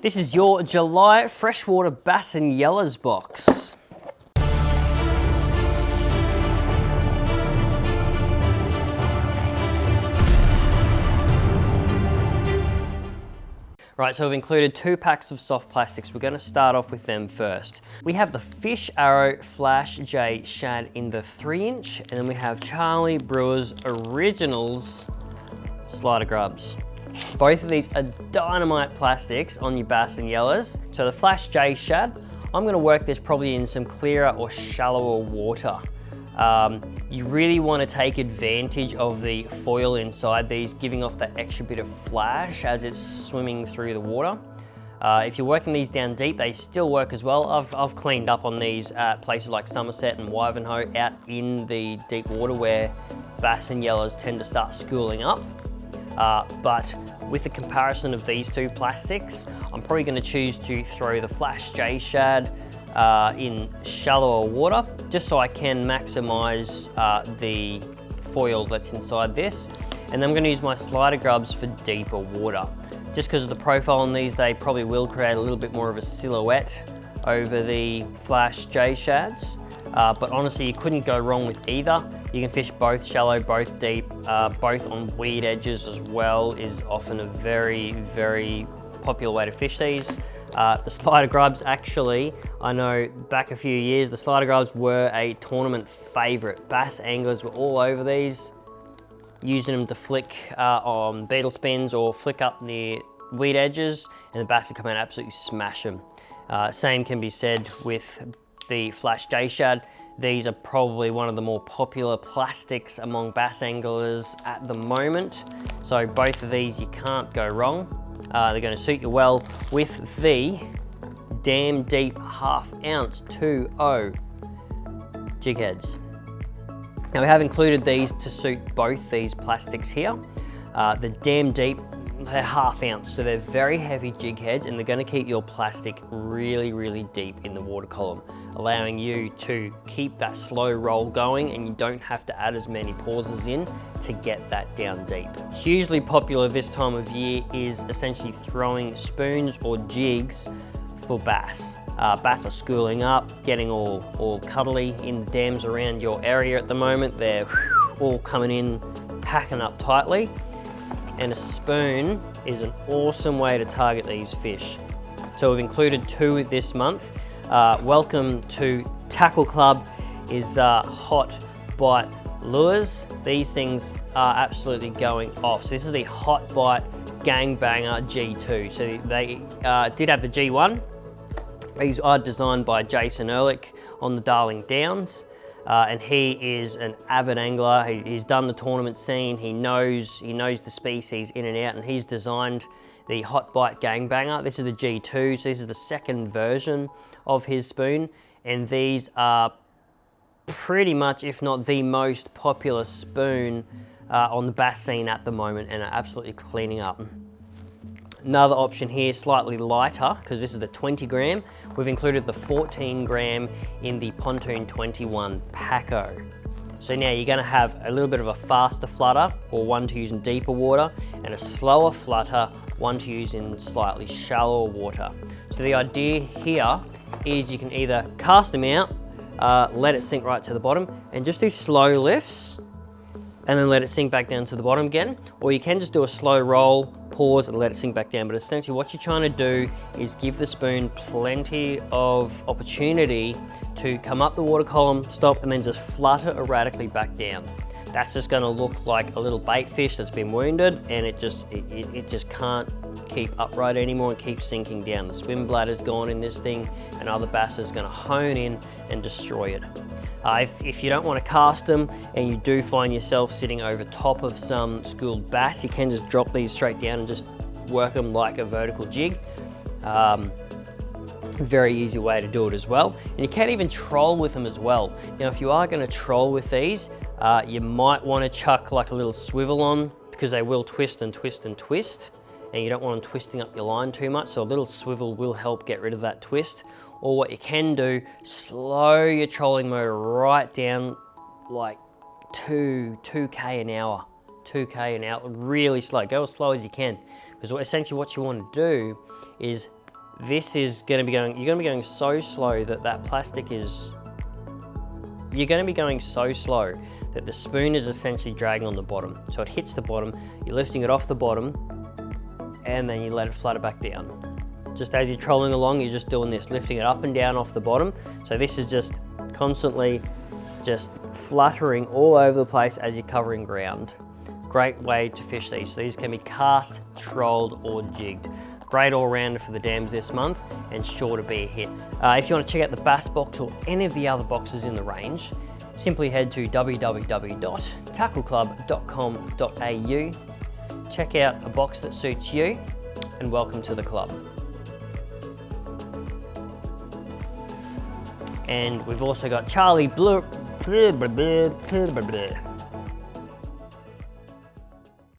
This is your July freshwater bass and yellas box. Right, so we've included 2 packs of soft plastics. We're going to start off with them first. We have the Fish Arrow Flash J Shad in the 3-inch, and then we have Charlie Brewer's Originals Slider Grubs. Both of these are dynamite plastics on your bass and yellas. So the Flash J Shad, I'm going to work this probably in some clearer or shallower water. You really want to take advantage of the foil inside these, giving off that extra bit of flash as it's swimming through the water. If you're working these down deep, they still work as well. I've cleaned up on these at places like Somerset and Wivenhoe out in the deep water where bass and yellas tend to start schooling up. But with the comparison of these 2 plastics, I'm probably going to choose to throw the Flash J Shad in shallower water, just so I can maximize the foil that's inside this. And then I'm going to use my slider grubs for deeper water. Just because of the profile on these, they probably will create a little bit more of a silhouette over the Flash J Shads. But honestly, you couldn't go wrong with either. You can fish both shallow, both deep, both on weed edges as well is often a very, very popular way to fish these. The slider grubs, actually, I know back a few years, the slider grubs were a tournament favorite. Bass anglers were all over these, using them to flick on beetle spins or flick up near weed edges, and the bass would come out and absolutely smash them. Same can be said with the Flash J Shad. These are probably one of the more popular plastics among bass anglers at the moment. So both of these, you can't go wrong. They're going to suit you well with the Damn Deep 1/2 ounce 2.0 jig heads. Now we have included these to suit both these plastics here. The Damn Deep, they're 1/2 ounce, so they're very heavy jig heads, and they're going to keep your plastic really, really deep in the water column, allowing you to keep that slow roll going, and you don't have to add as many pauses in to get that down deep. Hugely popular this time of year is essentially throwing spoons or jigs for bass. Bass are schooling up, getting all cuddly in the dams around your area at the moment. They're all coming in, packing up tightly. And a spoon is an awesome way to target these fish. So we've included 2 this month. Welcome to Tackle Club is Hot Bite Lures. These things are absolutely going off. So this is the Hot Bite Gangbanger G2. So they did have the G1. These are designed by Jason Ehrlich on the Darling Downs. And he is an avid angler. He's done the tournament scene. He knows the species in and out, and he's designed the Hot Bite Gangbanger. This is the G2, so this is the 2nd version of his spoon, and these are pretty much, if not the most popular spoon on the bass scene at the moment, and are absolutely cleaning up. Another option here, slightly lighter, because this is the 20 gram. We've included the 14 gram in the Pontoon 21 Paco. So now you're gonna have a little bit of a faster flutter, or one to use in deeper water, and a slower flutter, one to use in slightly shallower water. So the idea here is you can either cast them out, let it sink right to the bottom, and just do slow lifts, and then let it sink back down to the bottom again, or you can just do a slow roll, pause, and let it sink back down. But essentially what you're trying to do is give the spoon plenty of opportunity to come up the water column, stop, and then just flutter erratically back down. That's just going to look like a little bait fish that's been wounded, and it just can't keep upright anymore and keeps sinking down. The swim bladder's gone in this thing, and other bass is going to hone in and destroy it. If you don't want to cast them and you do find yourself sitting over top of some schooled bass, you can just drop these straight down and just work them like a vertical jig. Very easy way to do it as well. And you can even troll with them as well. Now, if you are going to troll with these, you might want to chuck like a little swivel on, because they will twist and twist and twist, and you don't want them twisting up your line too much, so a little swivel will help get rid of that twist. Or what you can do, slow your trolling motor right down like 2k an hour, 2k an hour, really slow. Go as slow as you can, because essentially what you want to do is this is gonna be going, you're gonna be going so slow that that plastic is, you're gonna be going so slow that the spoon is essentially dragging on the bottom. So it hits the bottom, you're lifting it off the bottom, and then you let it flutter back down. Just as you're trolling along, you're just doing this, lifting it up and down off the bottom. So this is just constantly just fluttering all over the place as you're covering ground. Great way to fish these. So these can be cast, trolled, or jigged. Great all-rounder for the dams this month, and sure to be a hit. If you want to check out the Bass box or any of the other boxes in the range, simply head to www.tackleclub.com.au, check out a box that suits you, and welcome to the club. And we've also got Charlie Blue.